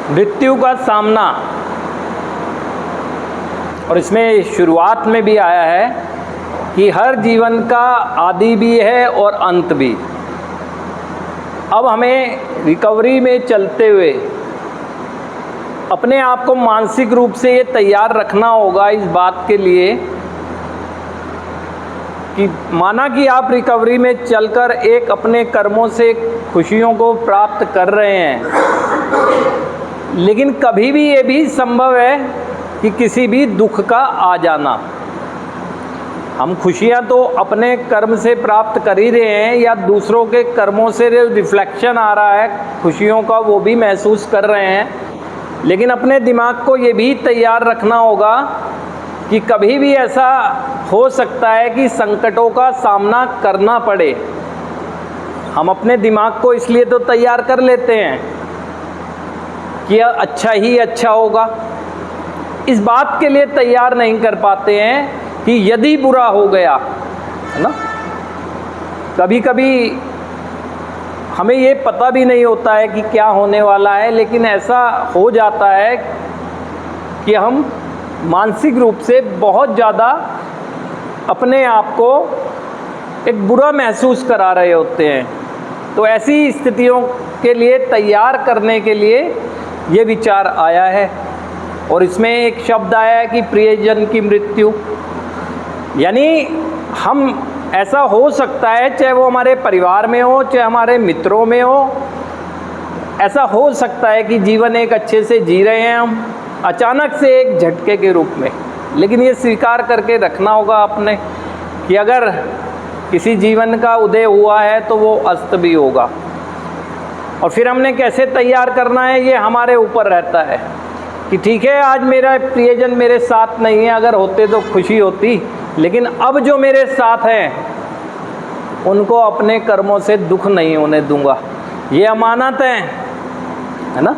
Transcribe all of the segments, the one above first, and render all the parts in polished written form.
मृत्यु का सामना, और इसमें शुरुआत में भी आया है कि हर जीवन का आदि भी है और अंत भी। अब हमें रिकवरी में चलते हुए अपने आप को मानसिक रूप से ये तैयार रखना होगा इस बात के लिए कि माना कि आप रिकवरी में चलकर एक अपने कर्मों से खुशियों को प्राप्त कर रहे हैं, लेकिन कभी भी ये भी संभव है कि किसी भी दुख का आ जाना। हम खुशियाँ तो अपने कर्म से प्राप्त कर ही रहे हैं या दूसरों के कर्मों से रिफ्लेक्शन आ रहा है खुशियों का, वो भी महसूस कर रहे हैं, लेकिन अपने दिमाग को ये भी तैयार रखना होगा कि कभी भी ऐसा हो सकता है कि संकटों का सामना करना पड़े। हम अपने दिमाग को इसलिए तो तैयार कर लेते हैं कि अच्छा ही अच्छा होगा, इस बात के लिए तैयार नहीं कर पाते हैं कि यदि बुरा हो गया, है ना। कभी कभी हमें ये पता भी नहीं होता है कि क्या होने वाला है, लेकिन ऐसा हो जाता है कि हम मानसिक रूप से बहुत ज़्यादा अपने आप को एक बुरा महसूस करा रहे होते हैं। तो ऐसी स्थितियों के लिए तैयार करने के लिए ये विचार आया है, और इसमें एक शब्द आया है कि प्रियजन की मृत्यु, यानी हम ऐसा हो सकता है, चाहे वो हमारे परिवार में हो चाहे हमारे मित्रों में हो, ऐसा हो सकता है कि जीवन एक अच्छे से जी रहे हैं हम, अचानक से एक झटके के रूप में। लेकिन ये स्वीकार करके रखना होगा आपने कि अगर किसी जीवन का उदय हुआ है तो वो अस्त भी होगा, और फिर हमने कैसे तैयार करना है ये हमारे ऊपर रहता है कि ठीक है आज मेरा प्रियजन मेरे साथ नहीं है, अगर होते तो खुशी होती, लेकिन अब जो मेरे साथ हैं उनको अपने कर्मों से दुख नहीं होने दूंगा। ये अमानत है ना,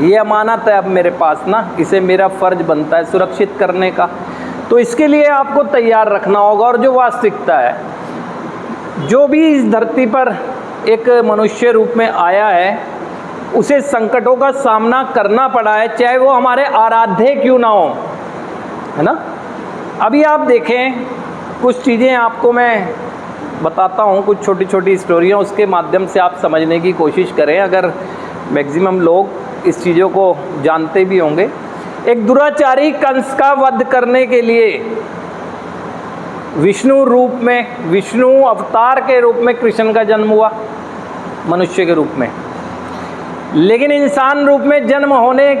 ये अमानत है अब मेरे पास ना, इसे मेरा फ़र्ज बनता है सुरक्षित करने का। तो इसके लिए आपको तैयार रखना होगा। और जो वास्तविकता है, जो भी इस धरती पर एक मनुष्य रूप में आया है उसे संकटों का सामना करना पड़ा है, चाहे वो हमारे आराध्य क्यों ना हो, है ना। अभी आप देखें कुछ चीज़ें आपको मैं बताता हूँ, कुछ छोटी छोटी स्टोरियाँ, उसके माध्यम से आप समझने की कोशिश करें। अगर मैक्सिमम लोग इस चीज़ों को जानते भी होंगे। एक दुराचारी कंस का वध करने के लिए विष्णु रूप में, विष्णु अवतार के रूप में कृष्ण का जन्म हुआ मनुष्य के रूप में, लेकिन इंसान रूप में जन्म होने